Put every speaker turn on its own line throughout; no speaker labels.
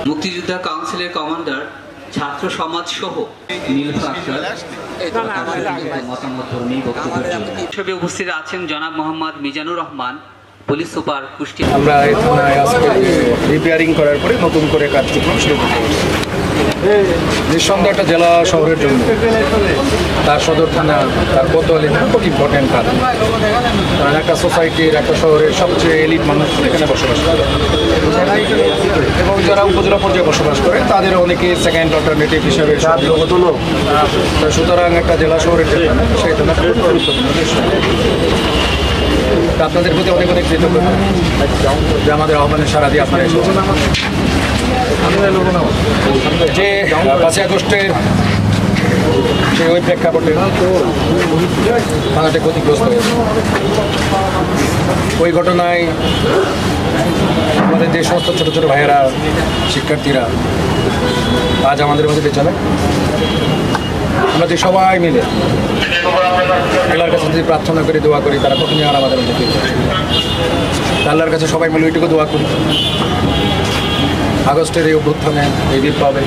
মুক্তিযোদ্ধা কাউন্সিলের কমান্ডার, ছাত্র সমাজ সহ মতামত উপস্থিত আছেন জনাব মোহাম্মদ মিজানুর রহমান, পুলিশ সুপার কুষ্টিয়া।
আমরা এই থানায় আজকে রিপেয়ারিং করার পরে নতুন করে কার্যক্রম শুরু করতে নিঃসন্দেহে একটা জেলা শহরের জন্য তার সদর থানা, তার কোতোয়ালি খুব ইম্পর্টেন্ট কারণ একটা সোসাইটির, একটা শহরের সবচেয়ে এলিট মানুষ এখানে বসবাস করে এবং যারা উপজেলা পর্যায়ে বসবাস করে তাদের অনেকে সেকেন্ড অল্টারনেটিভ হিসাবে। সুতরাং একটা জেলা শহরের যে সেই থানা খুব গুরুত্বপূর্ণ। আপনাদের প্রতি অনেক অনেক কৃতজ্ঞতা যে আমাদের আহ্বানে সারা দিয়ে আপনারা এসেছেন। যে 5ই আগস্টের যে ওই প্রেক্ষাপটে থানাটি ক্ষতিগ্রস্ত হয়েছে, ওই ঘটনায় আমাদের যে সমস্ত ছোটো ছোটো ভাইয়েরা, শিক্ষার্থীরা আজ আমাদের মধ্যে বেঁচে নেয়, আমরা যে সবাই মিলে আল্লাহর কাছে যদি প্রার্থনা করি, দোয়া করি, তারা কখনই আর আমাদের মধ্যে ফিরবে। আল্লাহর কাছে সবাই মিলে ওইটুকু দোয়া করি আগস্টের এই অভ্যুত্থানে, এই বিপ্লবে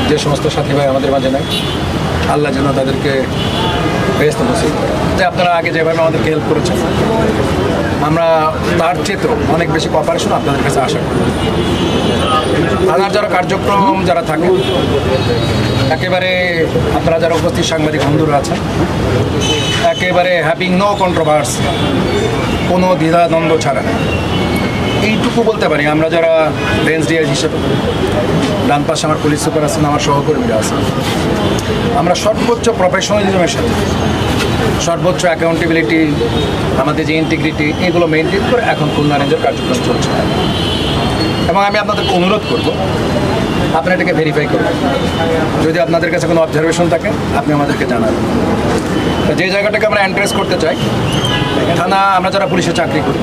যে সমস্ত সাথী ভাই আমাদের মাঝে নেয়, আল্লাহ যেন তাদেরকে বেহেশত নসিব করে। যে আপনারা আগে যেভাবে আমাদেরকে হেল্প করেছেন, আমরা তার চেয়েও অনেক বেশি কোঅপারেশন আপনাদের কাছে আশা করি। থানার যারা কার্যক্রম যারা থাকে, একেবারে আপনারা যারা উপস্থিত সাংবাদিক বন্ধুরা আছেন, একেবারে হ্যাভিং নো কন্ট্রোভার্সি, কোনো দ্বিধাদ্বন্দ্ব ছাড়া এইটুকু বলতে পারি, আমরা যারা রেঞ্জ ডিআই হিসেবে, ডান পাশে আমার পুলিশ সুপার আছেন, আমার সহকর্মীরা আছেন, আমরা সর্বোচ্চ প্রফেশনালিজমের সাথে, সর্বোচ্চ অ্যাকাউন্টেবিলিটি, আমাদের যে ইন্টিগ্রিটি, এগুলো মেনটেন করে এখন খুলনা রেঞ্জের কার্যক্রম চলছে। এবং আমি আপনাদেরকে অনুরোধ করব, আপনারা এটাকে ভেরিফাই করবেন। যদি আপনাদের কাছে কোনো অবজারভেশন থাকে, আপনি আমাদেরকে জানাবেন। যে জায়গাটাকে আমরা অ্যাড্রেস করতে চাই, থানা, আমরা যারা পুলিশে চাকরি করি,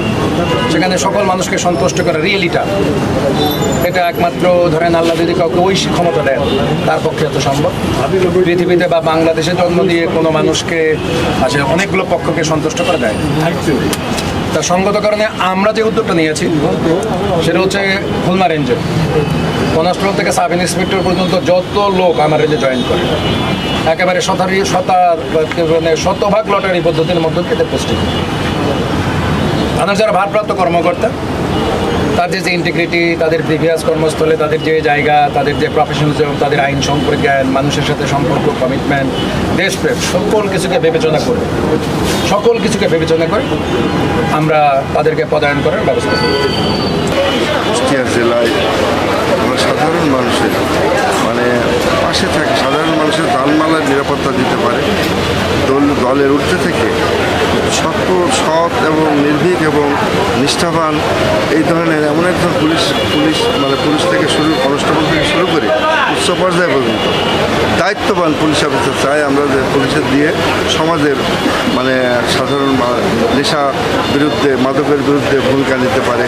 সেখানে সকল মানুষকে সন্তুষ্ট করা রিয়েলিটা, এটা একমাত্র ধরেন আল্লাহ যদি কাউকে ওই ক্ষমতা দেন, তার পক্ষে এত সম্ভব। পৃথিবীতে বা বাংলাদেশে জন্ম দিয়ে কোনো মানুষকে আসলে অনেকগুলো পক্ষকে সন্তুষ্ট করা যায়। তার সঙ্গত কারণে আমরা যে উদ্যোগটা নিয়েছি সেটা হচ্ছে খুলনা রেঞ্জে কনস্টেবল থেকে সাব ইন্সপেক্টর পর্যন্ত যত লোক আমার রেঞ্জে জয়েন করে, একেবারে শতভাগ লটারি পদ্ধতির মধ্যে এদের পোস্টিং। থানার যারা ভারপ্রাপ্ত কর্মকর্তা, তাদের যে ইন্টিগ্রিটি, তাদের প্রিভিয়াস কর্মস্থলে তাদের যে জায়গা, তাদের যে প্রফেশনালিজম, তাদের আইন সম্পর্কে জ্ঞান, মানুষের সাথে সম্পর্ক, কমিটমেন্ট, দেশপ্রেম, সকল কিছুকে বিবেচনা করে আমরা তাদেরকে পদায়ন করার ব্যবস্থা করি।
কুষ্টিয়া জেলায় আমরা সাধারণ মানুষের পাশে থাকে, সাধারণ মানুষের জানমালের নিরাপত্তা দিতে পারে দলের ঊর্ধ্বে থেকে সৎ এবং নির্ভীক এবং নিষ্ঠাবান এই ধরনের এমন একজন পুলিশ থেকে কনস্টেবল থেকে শুরু করে উচ্চ পর্যায়ে পর্যন্ত দায়িত্ববান পুলিশ অফিসার চাই আমরা, যে পুলিশের দিয়ে সমাজের সাধারণ নেশা বিরুদ্ধে, মাদকের বিরুদ্ধে ভূমিকা নিতে পারে,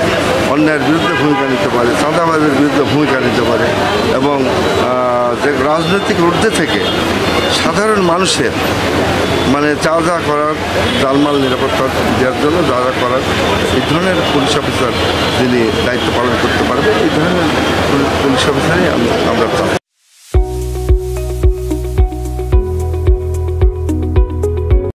অন্যায়ের বিরুদ্ধে ভূমিকা নিতে পারে, চাঁদাবাজের বিরুদ্ধে ভূমিকা নিতে পারে এবং যে রাজনৈতিক ঊর্ধ্বে থেকে সাধারণ মানুষের যা করার, জানমাল নিরাপত্তা দেওয়ার জন্য যা করার, এই ধরনের পুলিশ অফিসার যিনি দায়িত্ব পালন করতে পারবে, এই ধরনের পুলিশ অফিসারই আমরা চাই।